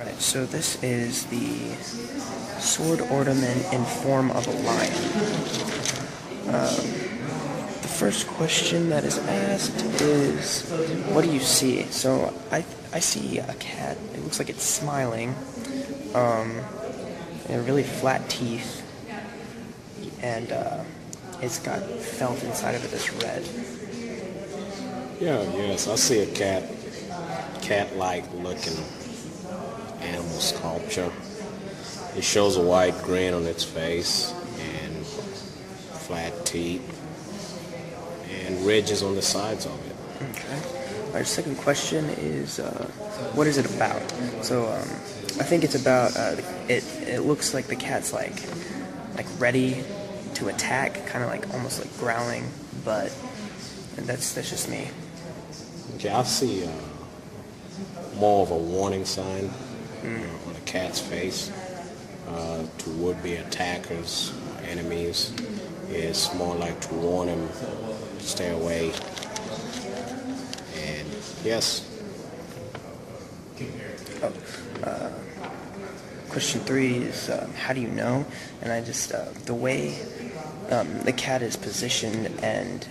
Right, so this is the sword ornament in form of a lion. The first question that is asked is, what do you see? So I see a cat. It looks like it's smiling. And really flat teeth, and it's got felt inside of it that's red. Yes, I see a cat-like looking animal sculpture. It shows a white grin on its face and flat teeth and ridges on the sides of it. Okay. Our second question is, what is it about? So, I think it's about, it looks like the cat's like ready to attack, kind of like almost like growling, but that's just me. Okay, I see more of a warning sign on a cat's face to would-be attackers, enemies. It's more like to warn them, stay away. And yes. Question 3 is, how do you know? And I just, the way the cat is positioned and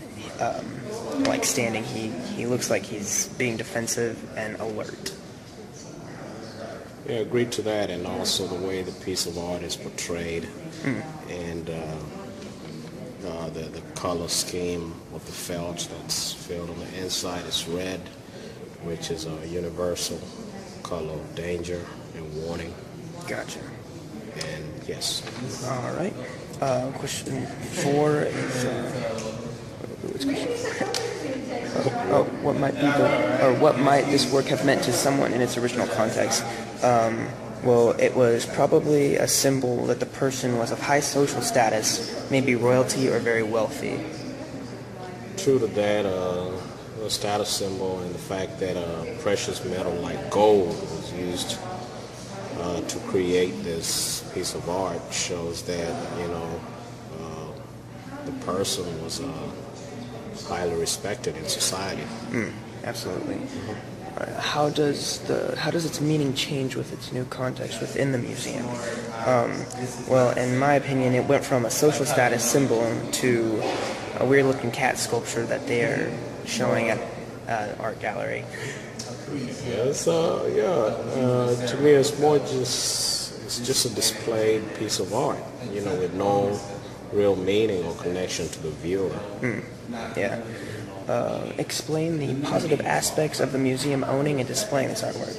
like standing, he looks like he's being defensive and alert. Yeah, agreed to that, and also the way the piece of art is portrayed, and the color scheme of the felt that's filled on the inside is red, which is a universal color of danger and warning. Gotcha. And yes. All right. Question 4 is, what's question? What might this work have meant to someone in its original context? Well, it was probably a symbol that the person was of high social status, maybe royalty or very wealthy. True to that, a status symbol, and the fact that precious metal like gold was used to create this piece of art shows that the person was highly respected in society. Absolutely. How does its meaning change with its new context within the museum? Well, in my opinion, it went from a social status symbol to a weird-looking cat sculpture that they are showing at an art gallery. Yes, to me, it's just a displayed piece of art, with no real meaning or connection to the viewer. Yeah. Explain the positive aspects of the museum owning and displaying this artwork.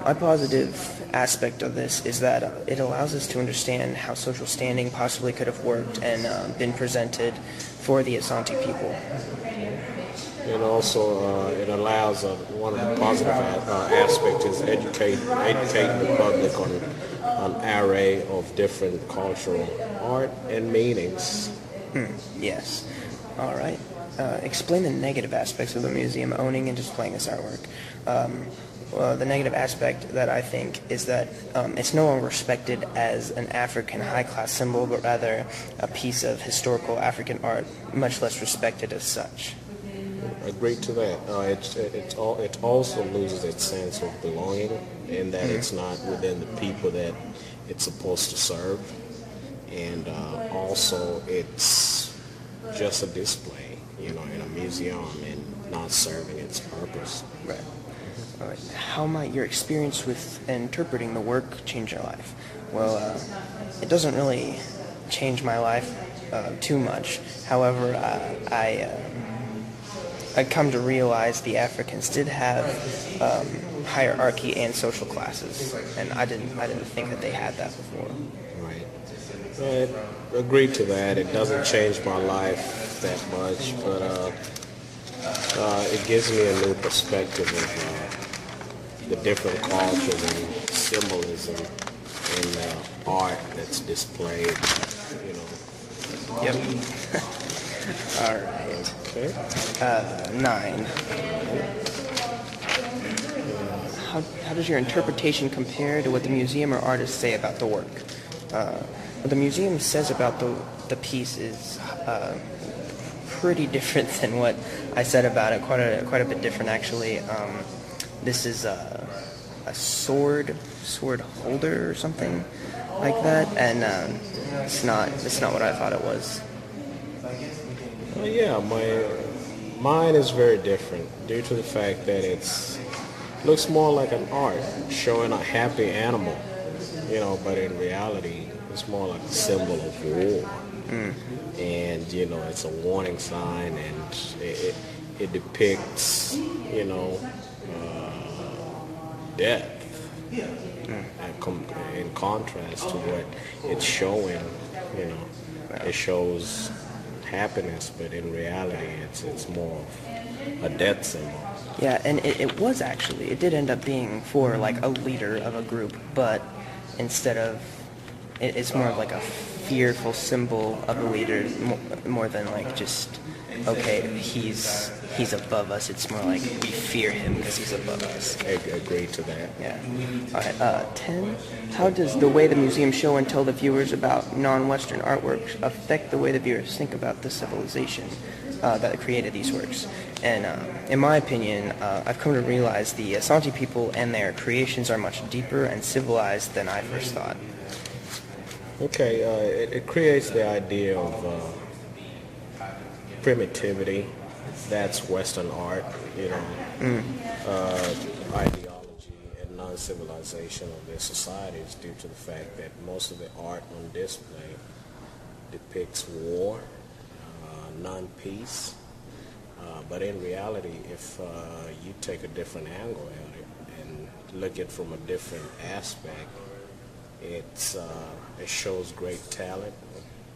My positive aspect of this is that it allows us to understand how social standing possibly could have worked and been presented for the Asante people. And also, it allows one of the positive aspects is educating the public on an array of different cultural art and meanings. Yes. All right. Explain the negative aspects of the museum owning and displaying this artwork. The negative aspect that I think is that it's no longer respected as an African high-class symbol, but rather a piece of historical African art, much less respected as such. Agreed to that. It also loses its sense of belonging in that it's not within the people that it's supposed to serve, and also it's just a display, in a museum and not serving its purpose. Right. All right. How might your experience with interpreting the work change your life? Well, it doesn't really change my life too much. However, I come to realize the Africans did have hierarchy and social classes, and I didn't think that they had that before. Right. I agree to that. It doesn't change my life that much, but it gives me a new perspective of the different cultures and symbolism in art that's displayed. Yep. All right. Okay. 9. How does your interpretation compare to what the museum or artists say about the work? What the museum says about the piece is pretty different than what I said about it. Quite a bit different, actually. This is a a sword holder or something like that, and it's not what I thought it was. Well, yeah, mine is very different due to the fact that looks more like an art showing a happy animal, but in reality, it's more like a symbol of war. And it's a warning sign, and it depicts death, in contrast to what it's showing. It shows happiness, but in reality it's more of a death symbol. Yeah, and it did end up being for like a leader of a group, but instead of it's more of like a fearful symbol of a leader, more than like just, okay, he's above us. It's more like we fear him because he's above us. I agree to that. Yeah. All right. 10. How does the way the museum show and tell the viewers about non-Western artworks affect the way the viewers think about the civilization that created these works? And in my opinion, I've come to realize the Asante people and their creations are much deeper and civilized than I first thought. Okay, it creates the idea of primitivity. That's Western art, ideology and non-civilization of their societies due to the fact that most of the art on display depicts war, non-peace. But in reality, if you take a different angle at it and look at it from a different aspect, it shows great talent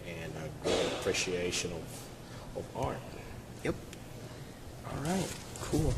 and a great appreciation of art. Yep. All right. Cool.